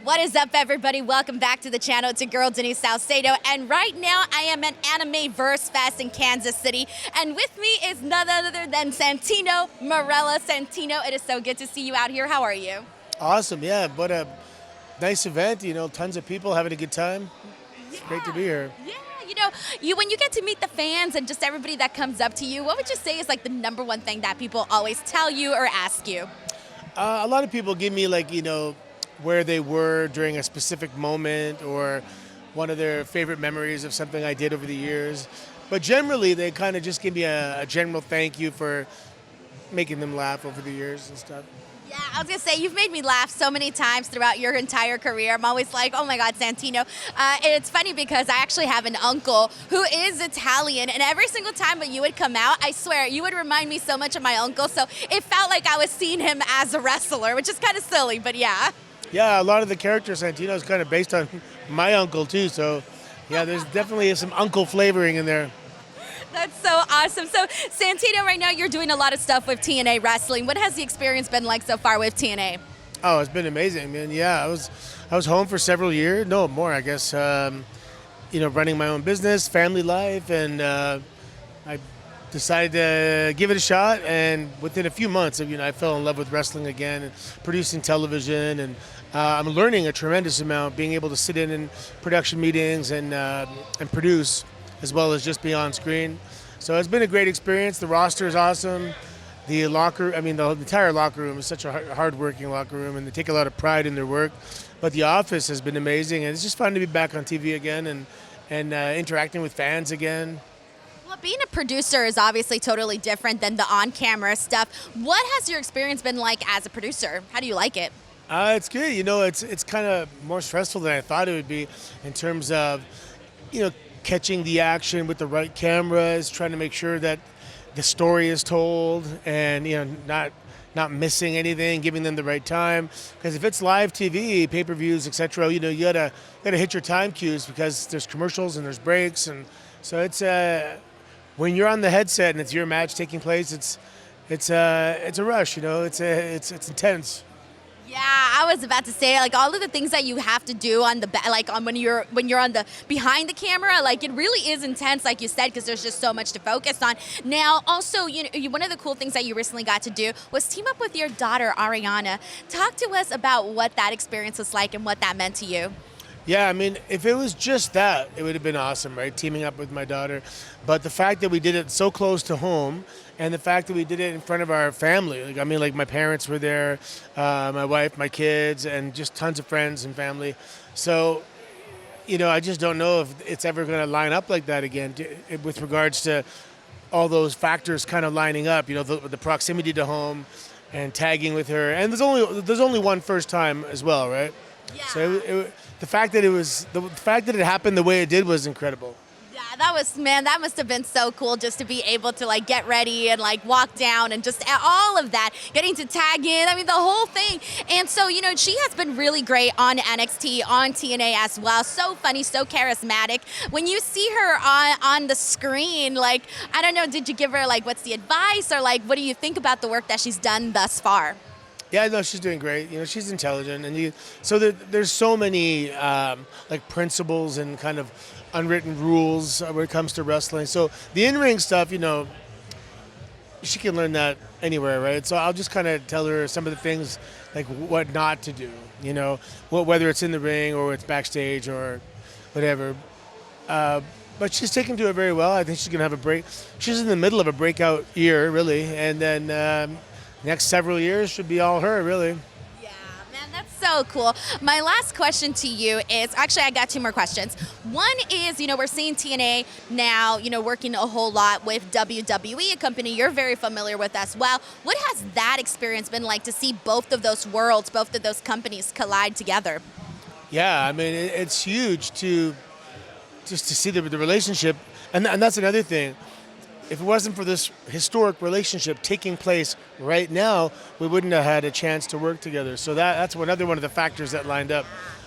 What is up, everybody? Welcome back to the channel. It's your girl, Denise Salcedo, and right now I am at Anime Verse Fest in Kansas City, and with me is none other than Santino Marella. Santino, it is so good to see you out here. How are you? Awesome, yeah. What a nice event. You know, tons of people having a good time. It's great to be here. Yeah, you know, when you get to meet the fans and just everybody that comes up to you, what would you say is like the number one thing that people always tell you or ask you? A lot of people give me where they were during a specific moment or one of their favorite memories of something I did over the years. But generally, they kind of just give me a general thank you for making them laugh over the years and stuff. Yeah, I was going to say, you've made me laugh so many times throughout your entire career. I'm always like, oh my God, Santino. And it's funny because I actually have an uncle who is Italian, and every single time that you would come out, I swear, you would remind me so much of my uncle, so it felt like I was seeing him as a wrestler, which is kind of silly, but yeah. Yeah, a lot of the characters, Santino, is kind of based on my uncle too, so yeah, there's definitely some uncle flavoring in there. That's so awesome. So, Santino, right now you're doing a lot of stuff with TNA Wrestling. What has the experience been like so far with TNA? Oh, it's been amazing, man. Yeah, I was home for several years, no more, I guess. Running my own business, family life, and I decided to give it a shot. And within a few months, I fell in love with wrestling again, and producing television, and I'm learning a tremendous amount, being able to sit in production meetings and produce, as well as just be on screen. So it's been a great experience. The roster is awesome. The entire locker room is such a hard-working locker room, and they take a lot of pride in their work. But the office has been amazing, and it's just fun to be back on TV again and interacting with fans again. Well, being a producer is obviously totally different than the on-camera stuff. What has your experience been like as a producer? How do you like it? It's good. It's kind of more stressful than I thought it would be in terms of, catching the action with the right cameras, trying to make sure that the story is told, and not missing anything, giving them the right time. Because if it's live TV, pay-per-views, etc., you gotta hit your time cues because there's commercials and there's breaks, and so it's when you're on the headset and it's your match taking place, it's a rush. It's intense. Yeah, I was about to say, like, all of the things that you have to do on the when you're on the behind the camera, like, it really is intense, like you said, because there's just so much to focus on. Now, also, one of the cool things that you recently got to do was team up with your daughter Arianna. Talk to us about what that experience was like and what that meant to you. Yeah, I mean, if it was just that, it would have been awesome, right? Teaming up with my daughter. But the fact that we did it so close to home, and the fact that we did it in front of our family, my parents were there, my wife, my kids, and just tons of friends and family. So, I just don't know if it's ever going to line up like that again with regards to all those factors kind of lining up, the proximity to home and tagging with her. And there's only one first time as well, right? Yeah. So the fact that it happened the way it did was incredible. Yeah, that must have been so cool just to be able to like get ready and like walk down and just all of that, getting to tag in, the whole thing. And so, she has been really great on NXT, on TNA as well. So funny, so charismatic. When you see her on the screen, like, I don't know, did you give her like, what's the advice, or like, what do you think about the work that she's done thus far? Yeah, no, she's doing great. She's intelligent, and there's so many principles and kind of unwritten rules when it comes to wrestling. So the in-ring stuff, she can learn that anywhere, right? So I'll just kind of tell her some of the things, like what not to do. Whether it's in the ring or it's backstage or whatever. But she's taken to it very well. I think she's gonna have a break. She's in the middle of a breakout year, really, and then. Next several years should be all her, really. Yeah, man, that's so cool. My last question to you is, actually, I got two more questions. One is, we're seeing TNA now, working a whole lot with WWE, a company you're very familiar with as well. What has that experience been like to see both of those worlds, both of those companies collide together? Yeah, it's huge to see the relationship, and that's another thing. If it wasn't for this historic relationship taking place right now, we wouldn't have had a chance to work together. So that's another one of the factors that lined up.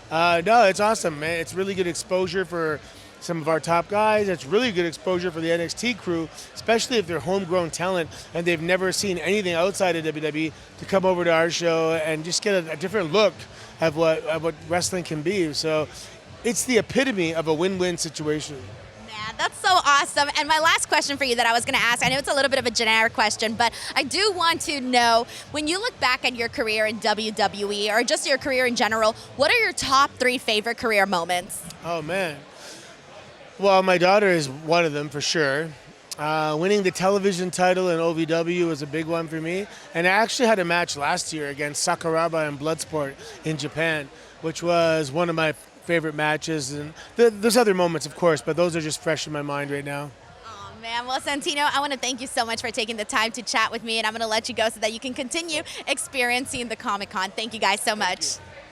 No, it's awesome, man. It's really good exposure for some of our top guys. It's really good exposure for the NXT crew, especially if they're homegrown talent and they've never seen anything outside of WWE, to come over to our show and just get a different look at what wrestling can be. So it's the epitome of a win-win situation. Man, that's so awesome. And my last question for you that I was going to ask, I know it's a little bit of a generic question, but I do want to know, when you look back at your career in WWE or just your career in general, what are your top 3 favorite career moments? Oh, man. Well, my daughter is one of them for sure. Winning the television title in OVW was a big one for me. And I actually had a match last year against Sakuraba in Bloodsport in Japan, which was one of my favorite matches. And there's other moments, of course, but those are just fresh in my mind right now. Oh, man. Well, Santino, I want to thank you so much for taking the time to chat with me, and I'm going to let you go so that you can continue experiencing the Comic-Con. Thank you guys so much.